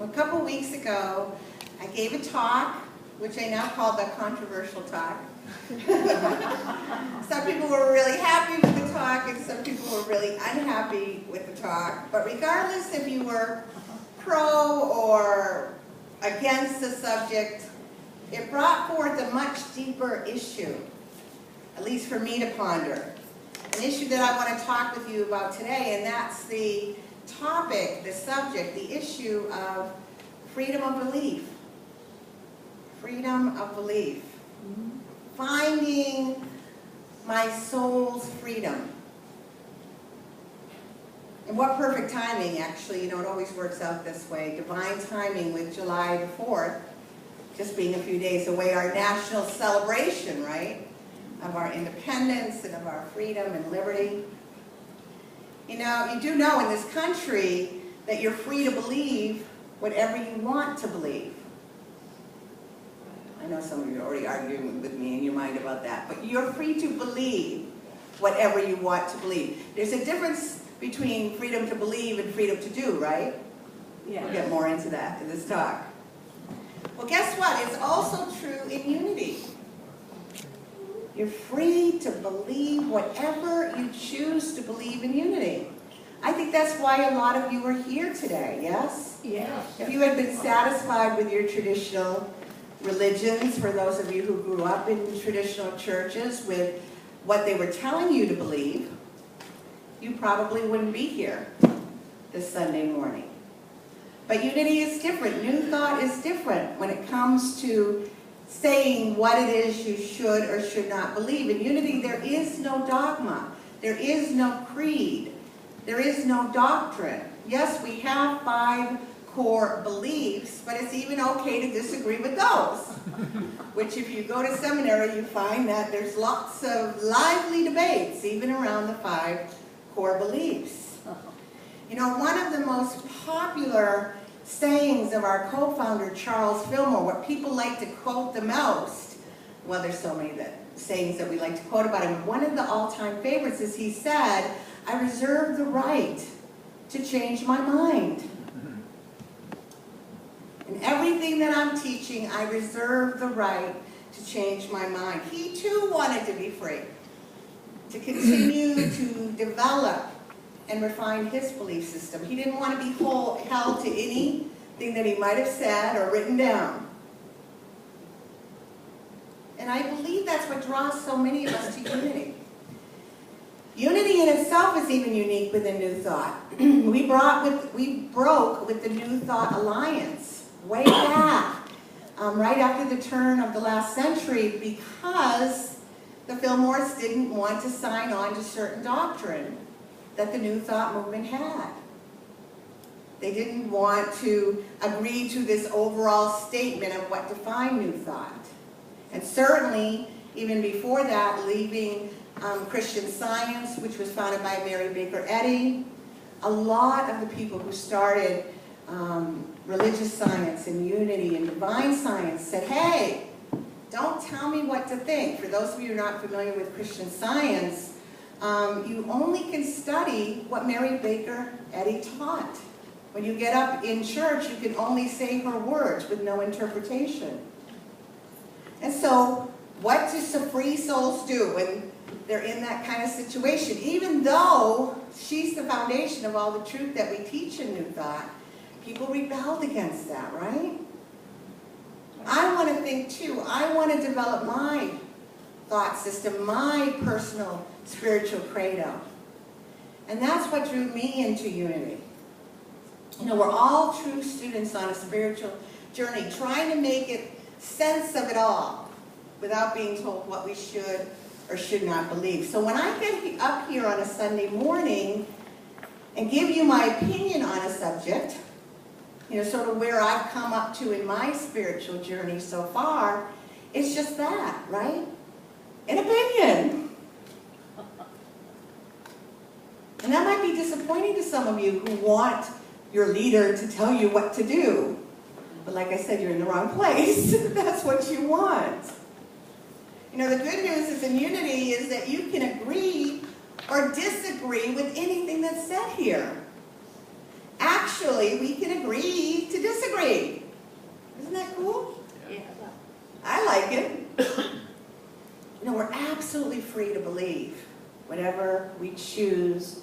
A couple weeks ago, I gave a talk, which I now call the controversial talk. Some people were really happy with the talk, and some people were really unhappy with the talk. But regardless if you were pro or against the subject, it brought forth a much deeper issue, at least for me to ponder. An issue that I want to talk with you about today, and that's the topic, the subject, the issue of freedom of belief. Freedom of belief. Finding my soul's freedom. And what perfect timing, actually, it always works out this way. Divine timing with July the 4th, just being a few days away, our national celebration, right? Of our independence and of our freedom and liberty. You do know in this country that you're free to believe whatever you want to believe. I know some of you are already arguing with me in your mind about that, but you're free to believe whatever you want to believe. There's a difference between freedom to believe and freedom to do, right? Yeah. We'll get more into that in this talk. Well, guess what? It's also true in unity. You're free to believe whatever you choose to believe in unity. I think that's why a lot of you are here today, yes? Yeah. If you had been satisfied with your traditional religions, for those of you who grew up in traditional churches, with what they were telling you to believe, you probably wouldn't be here this Sunday morning. But unity is different. New thought is different when it comes to saying what it is you should or should not believe. In unity, there is no dogma. There is no creed. There is no doctrine. Yes, we have 5 core beliefs, but it's even okay to disagree with those. Which, if you go to seminary, you find that there's lots of lively debates, even around the 5 core beliefs. One of the most popular sayings of our co-founder, Charles Fillmore, what people like to quote the most, well, there's so many sayings that we like to quote about him. One of the all-time favorites is he said, "I reserve the right to change my mind. In everything that I'm teaching, I reserve the right to change my mind." He too wanted to be free, to continue to develop and refine his belief system. He didn't want to be held to anything that he might have said or written down. And I believe that's what draws so many of us to unity. Unity in itself is even unique within New Thought. We broke with the New Thought Alliance way back, right after the turn of the last century, because the Fillmores didn't want to sign on to certain doctrine that the New Thought movement had. They didn't want to agree to this overall statement of what defined New Thought. And certainly, even before that, leaving Christian Science, which was founded by Mary Baker Eddy, a lot of the people who started religious science and unity and divine science said, hey, don't tell me what to think. For those of you who are not familiar with Christian Science, you only can study what Mary Baker Eddy taught. When you get up in church, you can only say her words with no interpretation. And so, what do some free souls do when they're in that kind of situation? Even though she's the foundation of all the truth that we teach in New Thought, people rebelled against that, right? I want to think too. I want to develop my thought system, my personal spiritual credo. And that's what drew me into unity. We're all true students on a spiritual journey, trying to make sense of it all without being told what we should or should not believe. So when I get up here on a Sunday morning and give you my opinion on a subject, sort of where I've come up to in my spiritual journey so far, it's just that, right? An opinion. And that might be disappointing to some of you who want your leader to tell you what to do. But like I said, you're in the wrong place. That's what you want. The good news is in unity is that you can agree or disagree with anything that's said here. Actually, actually, we can agree to disagree. Isn't that cool? Yeah. I like it. You know, we're absolutely free to believe whatever we choose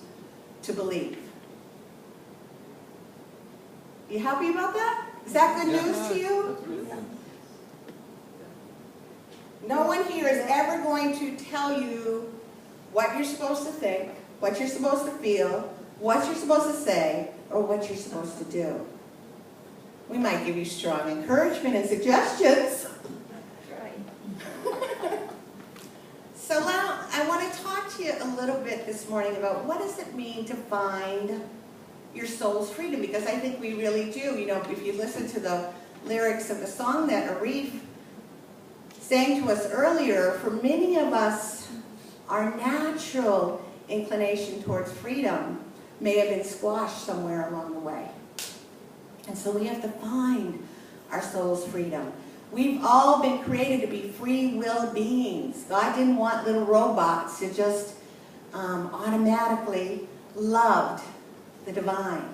to believe. You happy about that? Is that good news to you? That's really good. No one here is ever going to tell you what you're supposed to think, what you're supposed to feel, what you're supposed to say, or what you're supposed to do. We might give you strong encouragement and suggestions. So now I want to talk to you a little bit this morning about what does it mean to find your soul's freedom, because I think we really do. You know, if you listen to the lyrics of the song that Arif sang to us earlier, for many of us, our natural inclination towards freedom may have been squashed somewhere along the way. And so we have to find our soul's freedom. We've all been created to be free will beings. God didn't want little robots to just automatically love the divine.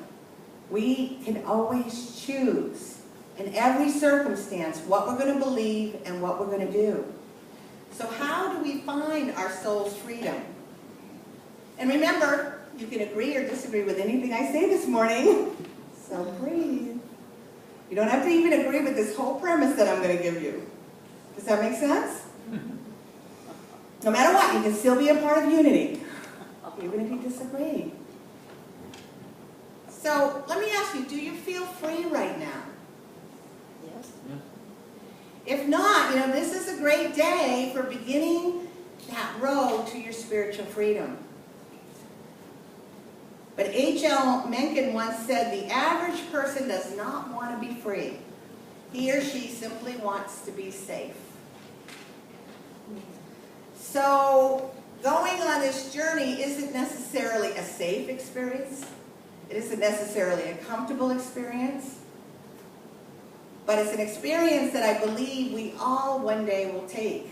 We can always choose in every circumstance what we're going to believe and what we're going to do. So how do we find our soul's freedom? And remember, you can agree or disagree with anything I say this morning. So breathe. You don't have to even agree with this whole premise that I'm going to give you. Does that make sense? No matter what, you can still be a part of unity, even if you disagree. So let me ask you, do you feel free right now? Yes. If not, you know, this is a great day for beginning that road to your spiritual freedom. But H.L. Mencken once said, the average person does not want to be free. He or she simply wants to be safe. So going on this journey isn't necessarily a safe experience. It isn't necessarily a comfortable experience. But it's an experience that I believe we all one day will take.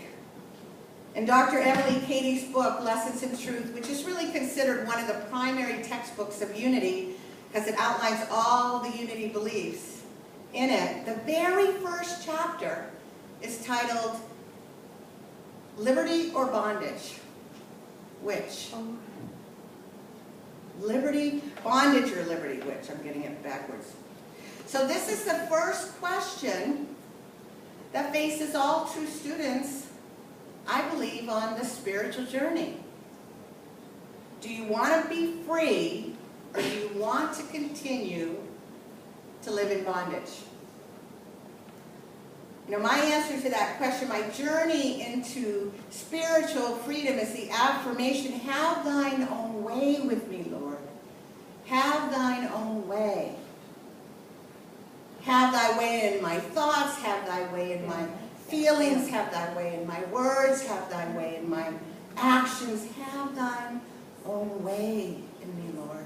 In Dr. Emily Cady's book, Lessons in Truth, which is really considered one of the primary textbooks of unity, because it outlines all the unity beliefs in it, the very first chapter is titled, Liberty or Bondage? Which? Liberty, bondage or liberty, which? I'm getting it backwards. So this is the first question that faces all true students, I believe, on the spiritual journey. Do you want to be free, or do you want to continue to live in bondage? You know, my answer to that question, my journey into spiritual freedom is the affirmation, have thine own way with me, Lord. Have thine own way. Have thy way in my thoughts, have thy way in my feelings, have thy way in my words, have thy way in my actions, have thine own way in me, Lord.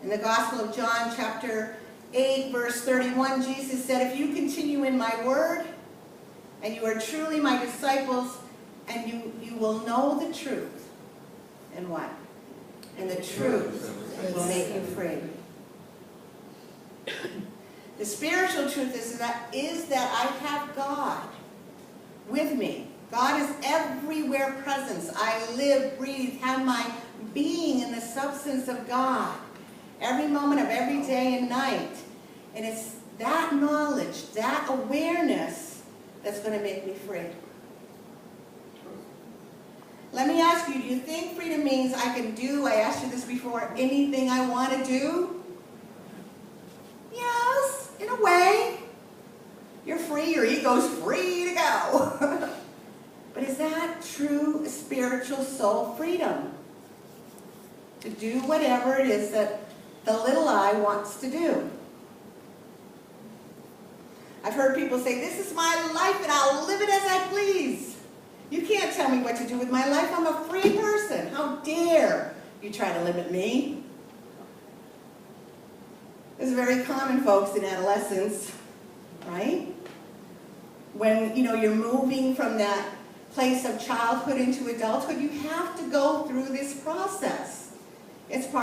In the Gospel of John, chapter 8, verse 31, Jesus said, if you continue in my word, and you are truly my disciples, and you will know the truth. And what? And the truth will make you free. The spiritual truth is that I have God with me. God is everywhere present. I live, breathe, have my being in the substance of God every moment of every day and night. And it's that knowledge, that awareness that's going to make me free. Let me ask you, do you think freedom means I can do, I asked you this before, anything I want to do? Yes, in a way. You're free, your ego's free to go. But is that true spiritual soul freedom? To do whatever it is that the little I wants to do. I've heard people say, this is my life and I'll live it as I please. You can't tell me what to do with my life. I'm a free person. How dare you try to limit me? This is very common, folks, in adolescence, right? When, you're moving from that place of childhood into adulthood, you have to go through this process. It's part